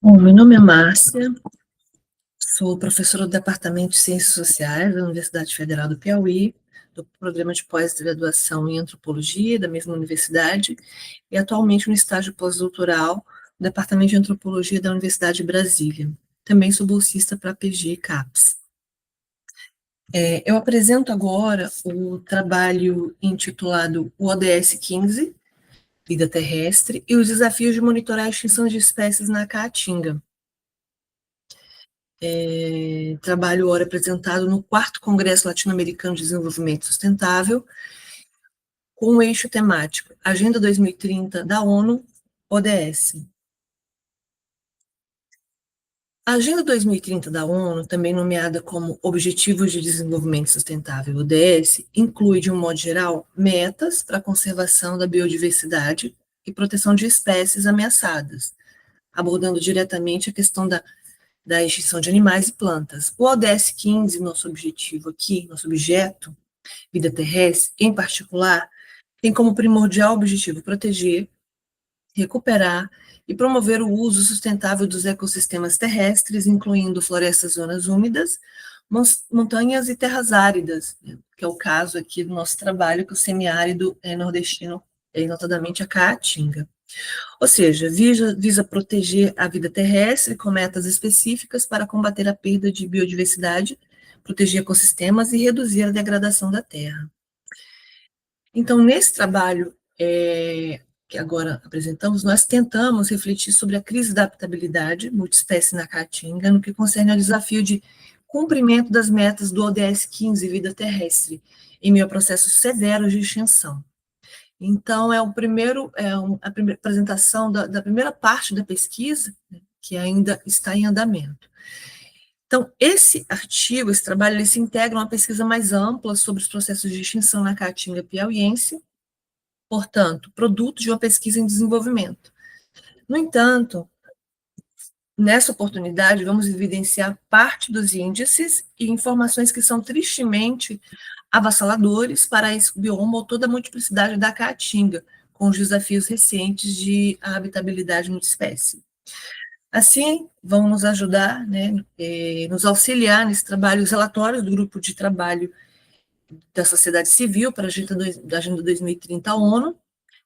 Bom, meu nome é Márcia, sou professora do Departamento de Ciências Sociais da Universidade Federal do Piauí, do programa de pós-graduação em Antropologia da mesma universidade, e atualmente no estágio pós-doutoral no Departamento de Antropologia da Universidade de Brasília. Também sou bolsista para PG e CAPES. Eu apresento agora o trabalho intitulado o ODS 15, Vida Terrestre, e os desafios de monitorar a extinção de espécies na Caatinga. Trabalho ora apresentado no 4º Congresso Latino-Americano de Desenvolvimento Sustentável, com o eixo temático Agenda 2030 da ONU, ODS. A Agenda 2030 da ONU, também nomeada como Objetivos de Desenvolvimento Sustentável, ODS, inclui, de um modo geral, metas para a conservação da biodiversidade e proteção de espécies ameaçadas, abordando diretamente a questão da extinção de animais e plantas. O ODS 15, nosso objetivo aqui, nosso objeto, vida terrestre, em particular, tem como primordial objetivo proteger, recuperar e promover o uso sustentável dos ecossistemas terrestres, incluindo florestas, zonas úmidas, montanhas e terras áridas, que é o caso aqui do nosso trabalho, que o semiárido nordestino é notadamente a Caatinga. Ou seja, visa proteger a vida terrestre com metas específicas para combater a perda de biodiversidade, proteger ecossistemas e reduzir a degradação da terra. Então, nesse trabalho que agora apresentamos, nós tentamos refletir sobre a crise da habitabilidade multiespécie na Caatinga, no que concerne ao desafio de cumprimento das metas do ODS 15, Vida Terrestre, em meio a processos severos de extinção. Então, a primeira apresentação da primeira parte da pesquisa, que ainda está em andamento. Então, esse artigo, esse trabalho, ele se integra a uma pesquisa mais ampla sobre os processos de extinção na Caatinga piauiense, portanto, produto de uma pesquisa em desenvolvimento. No entanto, nessa oportunidade, vamos evidenciar parte dos índices e informações que são tristemente avassaladores para esse bioma ou toda a multiplicidade da Caatinga, com os desafios recentes de habitabilidade multiespécie. Assim, vão nos ajudar, nos auxiliar nesse trabalho, os relatórios do grupo de trabalho da sociedade civil para a Agenda 2030 ONU,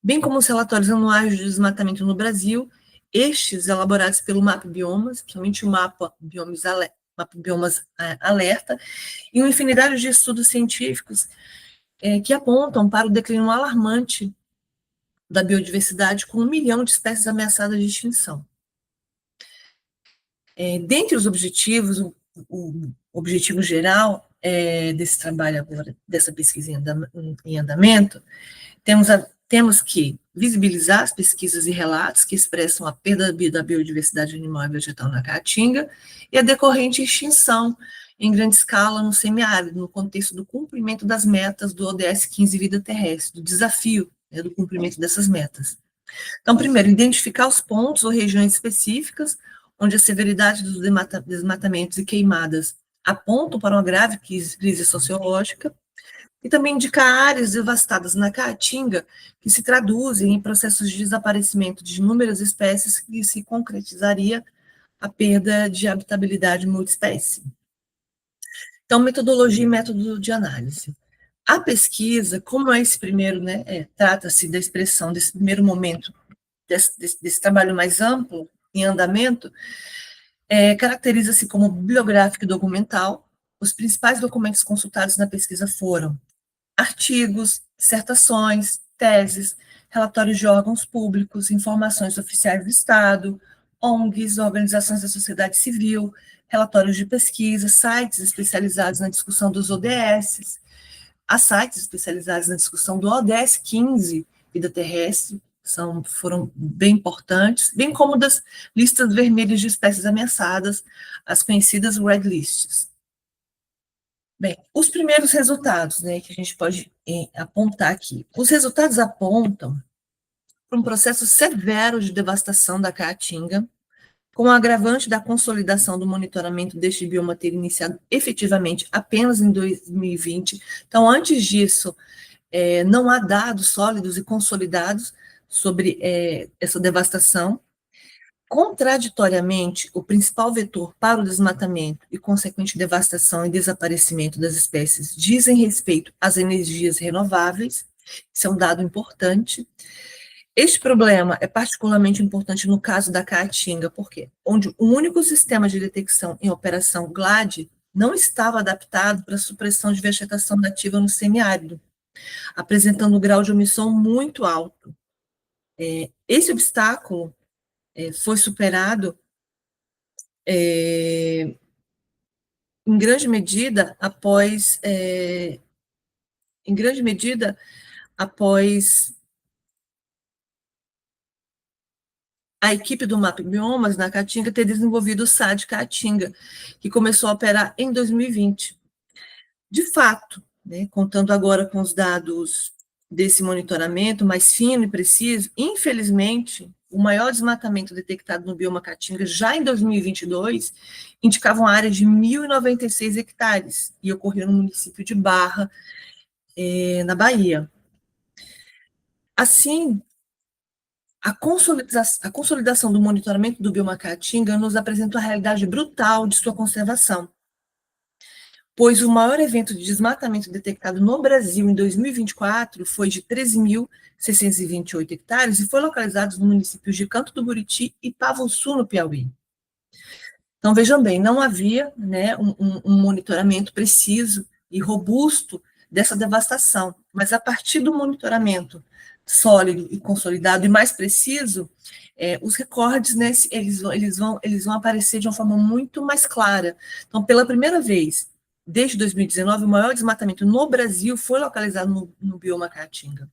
bem como os relatórios anuais de desmatamento no Brasil, estes elaborados pelo MAP Biomas, principalmente o MAP Biomas Alerta, e uma infinidade de estudos científicos que apontam para o declínio alarmante da biodiversidade, com 1 milhão de espécies ameaçadas de extinção. Dentre os objetivos, o objetivo geral desse trabalho agora, dessa pesquisa em andamento, temos que visibilizar as pesquisas e relatos que expressam a perda da biodiversidade animal e vegetal na Caatinga e a decorrente extinção em grande escala no semiárido, no contexto do cumprimento das metas do ODS 15 Vida Terrestre, do desafio do cumprimento dessas metas. Então, primeiro, identificar os pontos ou regiões específicas onde a severidade dos desmatamentos e queimadas apontam para uma grave crise sociológica, e também indicar áreas devastadas na Caatinga que se traduzem em processos de desaparecimento de inúmeras espécies que se concretizaria a perda de habitabilidade multiespécie. Então, metodologia e método de análise. A pesquisa, como é esse primeiro, trata-se da expressão desse primeiro momento, desse trabalho mais amplo, em andamento, caracteriza-se como bibliográfico e documental. Os principais documentos consultados na pesquisa foram artigos, dissertações, teses, relatórios de órgãos públicos, informações oficiais do Estado, ONGs, organizações da sociedade civil, relatórios de pesquisa, sites especializados na discussão dos ODS, há sites especializados na discussão do ODS 15, Vida Terrestre, foram bem importantes, bem como das listas vermelhas de espécies ameaçadas, as conhecidas Red Lists. Bem, os primeiros resultados que a gente pode apontar aqui. Os resultados apontam para um processo severo de devastação da Caatinga, com o agravante da consolidação do monitoramento deste bioma ter iniciado efetivamente apenas em 2020. Então, antes disso, não há dados sólidos e consolidados sobre essa devastação. Contraditoriamente, o principal vetor para o desmatamento e consequente devastação e desaparecimento das espécies dizem respeito às energias renováveis, isso é um dado importante. Este problema é particularmente importante no caso da caatinga, porque onde o único sistema de detecção em operação GLAD não estava adaptado para a supressão de vegetação nativa no semiárido, apresentando um grau de omissão muito alto. Esse obstáculo foi superado em grande medida em grande medida após a equipe do MAP Biomas na Caatinga ter desenvolvido o SAD Caatinga, que começou a operar em 2020. De fato, né, contando agora com os dados desse monitoramento mais fino e preciso, infelizmente, o maior desmatamento detectado no bioma Caatinga já em 2022 indicava uma área de 1.096 hectares e ocorreu no município de Barra, na Bahia. Assim, a consolidação do monitoramento do bioma Caatinga nos apresenta a realidade brutal de sua conservação, pois o maior evento de desmatamento detectado no Brasil em 2024 foi de 13.628 hectares e foi localizado nos municípios de Canto do Buriti e Pavussu, no Piauí. Então, vejam bem, não havia, né, um monitoramento preciso e robusto dessa devastação, mas a partir do monitoramento sólido e consolidado e mais preciso, os recordes, né, eles vão aparecer de uma forma muito mais clara. Então, pela primeira vez, desde 2019, o maior desmatamento no Brasil foi localizado no bioma Caatinga,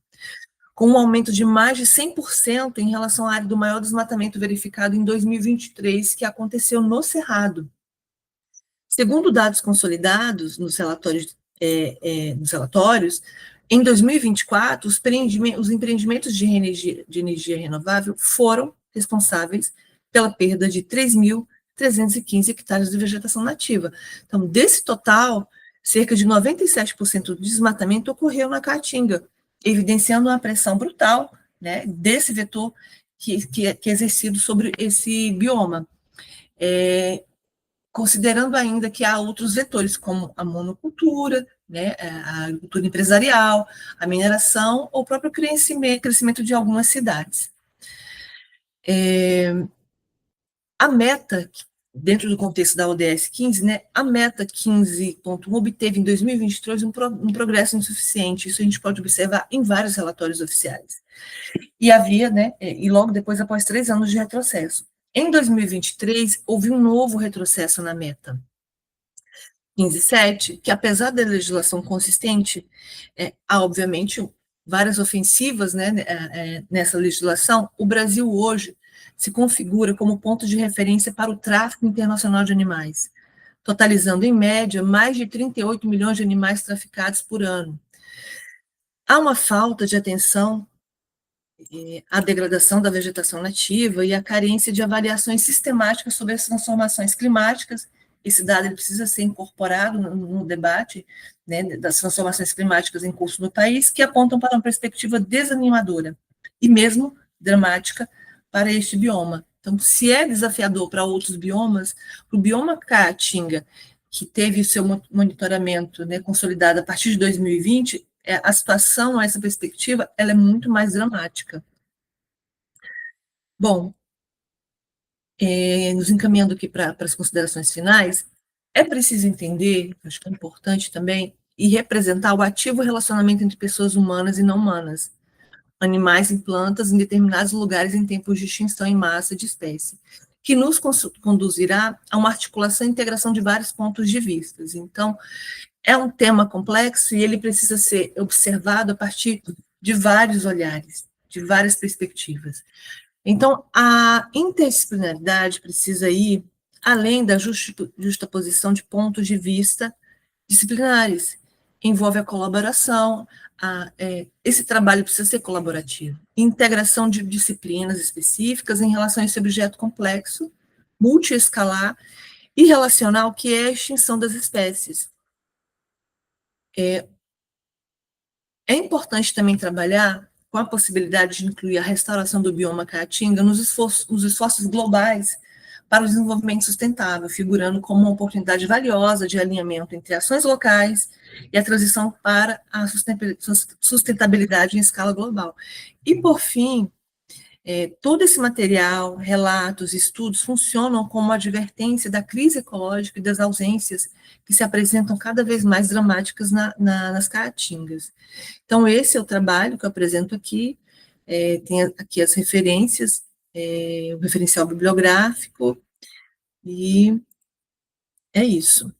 com um aumento de mais de 100% em relação à área do maior desmatamento verificado em 2023, que aconteceu no Cerrado. Segundo dados consolidados nos relatórios, em 2024, os empreendimentos de energia renovável foram responsáveis pela perda de 3.315 hectares de vegetação nativa. Então, desse total, cerca de 97% do desmatamento ocorreu na Caatinga, evidenciando uma pressão brutal, né, desse vetor que é exercido sobre esse bioma. Considerando ainda que há outros vetores, como a monocultura, né, a agricultura empresarial, a mineração ou o próprio crescimento de algumas cidades. A meta, dentro do contexto da ODS 15, né, a meta 15.1 obteve em 2023 um progresso insuficiente, isso a gente pode observar em vários relatórios oficiais. E havia, né, e logo depois, após 3 anos de retrocesso. Em 2023, houve um novo retrocesso na meta. 15.7, que apesar da legislação consistente, há obviamente várias ofensivas, né, nessa legislação, o Brasil hoje se configura como ponto de referência para o tráfico internacional de animais, totalizando em média mais de 38 milhões de animais traficados por ano. Há uma falta de atenção à degradação da vegetação nativa e à carência de avaliações sistemáticas sobre as transformações climáticas. Esse dado ele precisa ser incorporado no debate, né, das transformações climáticas em curso no país, que apontam para uma perspectiva desanimadora e mesmo dramática para este bioma. Então, se é desafiador para outros biomas, o bioma Caatinga, que teve o seu monitoramento, né, consolidado a partir de 2020, a situação, essa perspectiva, ela é muito mais dramática. Bom, nos encaminhando aqui para as considerações finais, é preciso entender, acho que é importante também, e representar o ativo relacionamento entre pessoas humanas e não humanas, animais e plantas em determinados lugares em tempos de extinção em massa de espécie, que nos conduzirá a uma articulação e integração de vários pontos de vista. Então, é um tema complexo e ele precisa ser observado a partir de vários olhares, de várias perspectivas. Então, a interdisciplinaridade precisa ir além da justaposição de pontos de vista disciplinares. Envolve a colaboração, esse trabalho precisa ser colaborativo. Integração de disciplinas específicas em relação a esse objeto complexo, multiescalar e relacional, que é a extinção das espécies. É importante também trabalhar com a possibilidade de incluir a restauração do bioma caatinga nos esforços globais para o desenvolvimento sustentável, figurando como uma oportunidade valiosa de alinhamento entre ações locais e a transição para a sustentabilidade em escala global. E, por fim, todo esse material, relatos, estudos, funcionam como advertência da crise ecológica e das ausências que se apresentam cada vez mais dramáticas nas caatingas. Então, esse é o trabalho que eu apresento aqui, tem aqui as referências, o referencial bibliográfico, e é isso.